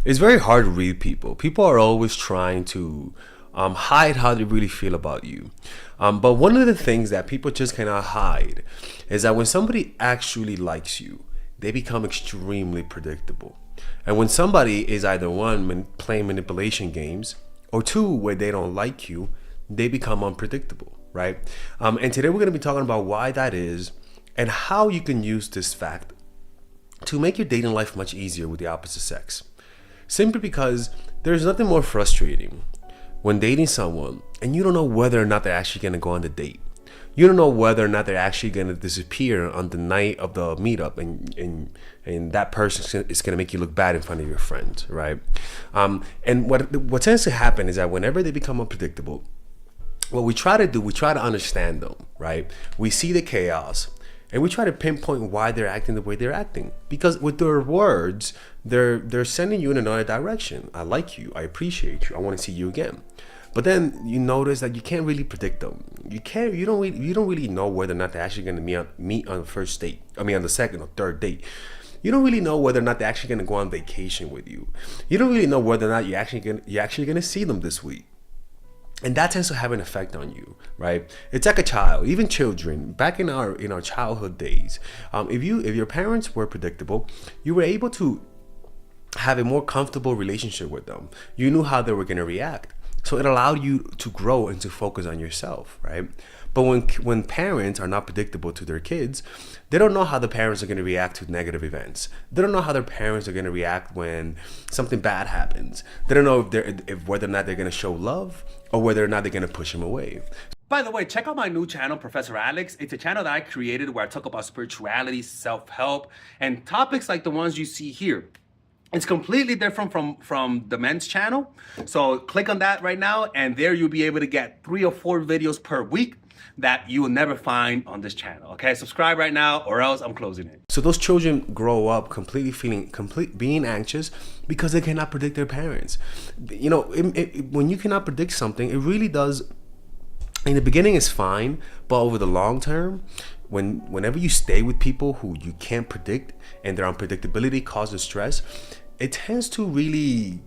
It's very hard to read people. People are always trying to hide how they really feel about you. But one of the things that people just cannot hide is that when somebody actually likes you, they become extremely predictable. And when somebody is either one, playing manipulation games, or two, where they don't like you, they become unpredictable, right? And today we're going to be talking about why that is and how you can use this fact to make your dating life much easier with the opposite sex. Simply because there's nothing more frustrating when dating someone and you don't know whether or not they're actually going to go on the date. You don't know whether or not they're actually going to disappear on the night of the meetup, and that person is going to make you look bad in front of your friends, right? And what tends to happen is that whenever they become unpredictable, what we try to do, we try to understand them, right? We see the chaos and we try to pinpoint why they're acting the way they're acting. Because with their words, they're sending you in another direction. I like you. I appreciate you. I want to see you again. But then you notice that you can't really predict them. You don't really know whether or not they're actually going to meet on the first date. I mean, on the second or third date. You don't really know whether or not they're actually going to go on vacation with you. You don't really know whether or not you're actually going to see them this week. And that tends to have an effect on you, right? It's like a child, even children. Back in our childhood days, if your parents were predictable, you were able to have a more comfortable relationship with them. You knew how they were going to react, so it allowed you to grow and to focus on yourself, right? But when parents are not predictable to their kids, they don't know how the parents are going to react to negative events. They don't know how their parents are going to react when something bad happens. They don't know if whether or not they're going to show love or whether or not they're going to push them away. By the way, check out my new channel, Professor Alex. It's a channel that I created where I talk about spirituality, self-help, and topics like the ones you see here. It's completely different from the men's channel. So click on that right now, and there you'll be able to get 3 or 4 videos per week that you will never find on this channel. Okay, subscribe right now or else I'm closing it. So those children grow up being anxious because they cannot predict their parents. You know, when you cannot predict something, it really does. In the beginning, it's fine, but over the long term, whenever you stay with people who you can't predict and their unpredictability causes stress, it tends to make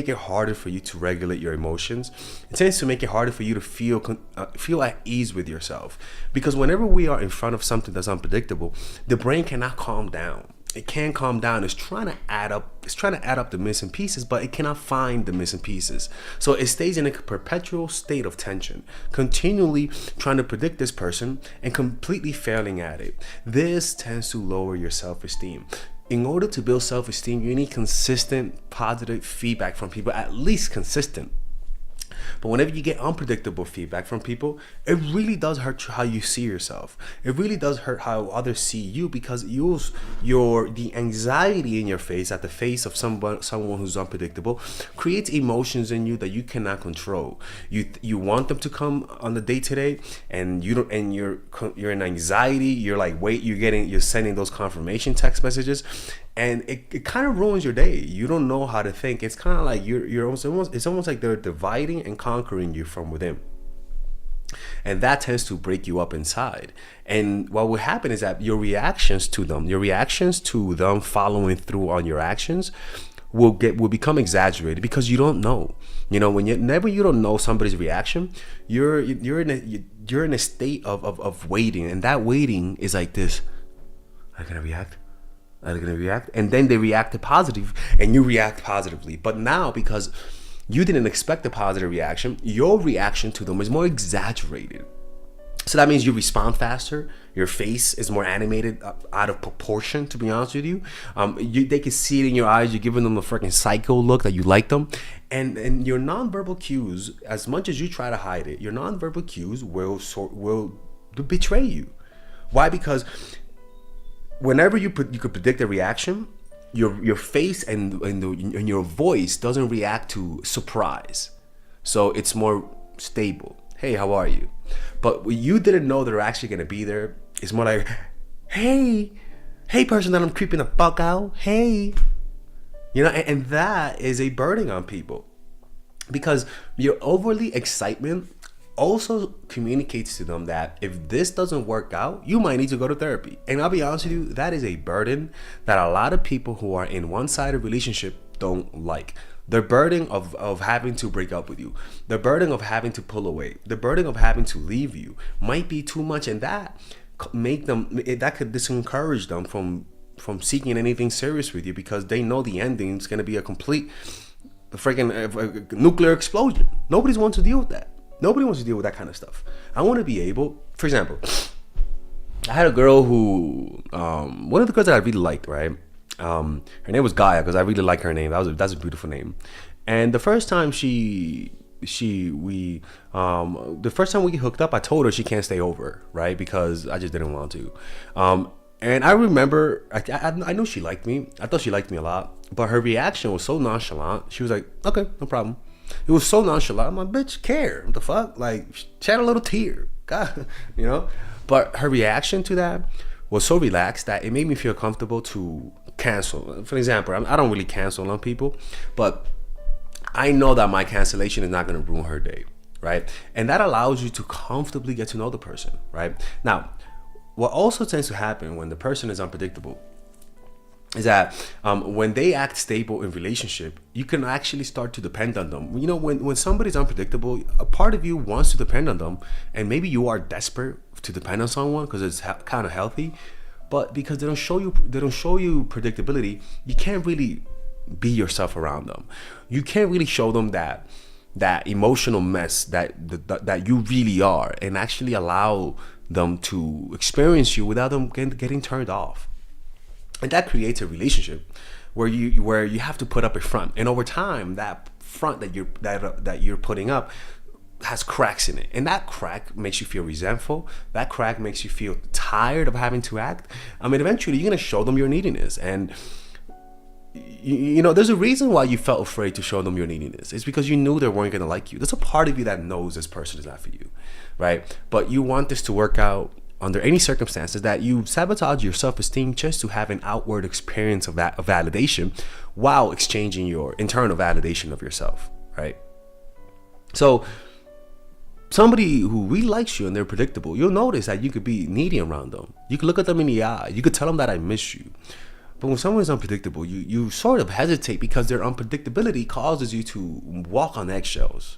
it harder for you to regulate your emotions. It tends to make it harder for you to feel at ease with yourself. Because whenever we are in front of something that's unpredictable, the brain cannot calm down. It can't calm down. It's trying to add up the missing pieces, but it cannot find the missing pieces. So it stays in a perpetual state of tension, continually trying to predict this person and completely failing at it. This tends to lower your self-esteem. In order to build self-esteem, you need consistent positive feedback from people, at least consistent. But whenever you get unpredictable feedback from people, it really does hurt how you see yourself. It really does hurt how others see you, because the anxiety in your face at the face of someone who's unpredictable creates emotions in you that you cannot control. You want them to come on the date today, and you don't, and you're in anxiety. You're like, you're sending those confirmation text messages, and it kind of ruins your day. You don't know how to think. It's kind of like it's almost like they're dividing and conquering you from within. And that tends to break you up inside. And what will happen is that your reactions to them following through on your actions will become exaggerated, because you don't know. You know, whenever you don't know somebody's reaction, you're in a state of waiting, and that waiting is like this: are they gonna react? Are they gonna react? And then they react positive, and you react positively. But now, because you didn't expect a positive reaction, your reaction to them is more exaggerated. So that means you respond faster. Your face is more animated, out of proportion, to be honest with you. They can see it in your eyes. You're giving them a freaking psycho look that you like them. And your nonverbal cues, as much as you try to hide it, your nonverbal cues will betray you. Why? Because whenever you could predict a reaction, your face and your voice doesn't react to surprise. So it's more stable. Hey, how are you? But when you didn't know they're actually going to be there, it's more like, hey person that I'm creeping the fuck out. Hey, you know, and that is a burden on people, because your overly excitement also communicates to them that if this doesn't work out, you might need to go to therapy. And I'll be honest with you, that is a burden that a lot of people who are in one-sided relationship don't like. The burden of having to break up with you, the burden of having to pull away, the burden of having to leave you might be too much, and that could discourage them from seeking anything serious with you, because they know the ending is going to be a complete freaking nuclear explosion. Nobody wants to deal with that. Nobody wants to deal with that kind of stuff. I want to be able, for example, I had a girl who, one of the girls that I really liked, right? Her name was Gaia, because I really like her name. That's a beautiful name. And the first time the first time we hooked up, I told her she can't stay over, right? Because I just didn't want to. And I remember, I knew she liked me. I thought she liked me a lot. But her reaction was so nonchalant. She was like, okay, no problem. It was so nonchalant. I'm like, bitch, care. What the fuck? Like, shed a little tear. God, you know? But her reaction to that was so relaxed that it made me feel comfortable to cancel. For example, I don't really cancel on people, but I know that my cancellation is not going to ruin her day, right? And that allows you to comfortably get to know the person, right? Now, what also tends to happen when the person is unpredictable is that when they act stable in relationship, you can actually start to depend on them. You know, when somebody's unpredictable, a part of you wants to depend on them, and maybe you are desperate to depend on someone because it's kind of healthy, but because they don't show you predictability, you can't really be yourself around them. You can't really show them that emotional mess that you really are, and actually allow them to experience you without them getting turned off. And that creates a relationship where you have to put up a front, and over time, that front that you're putting up has cracks in it, and that crack makes you feel resentful. That crack makes you feel tired of having to act. I mean, eventually, you're gonna show them your neediness, and you know, there's a reason why you felt afraid to show them your neediness. It's because you knew they weren't gonna like you. There's a part of you that knows this person is not for you, right? But you want this to work out under any circumstances, that you sabotage your self-esteem just to have an outward experience of validation while exchanging your internal validation of yourself, right? So somebody who really likes you and they're predictable, you'll notice that you could be needy around them. You could look at them in the eye. You could tell them that I miss you. But when someone is unpredictable, you sort of hesitate, because their unpredictability causes you to walk on eggshells.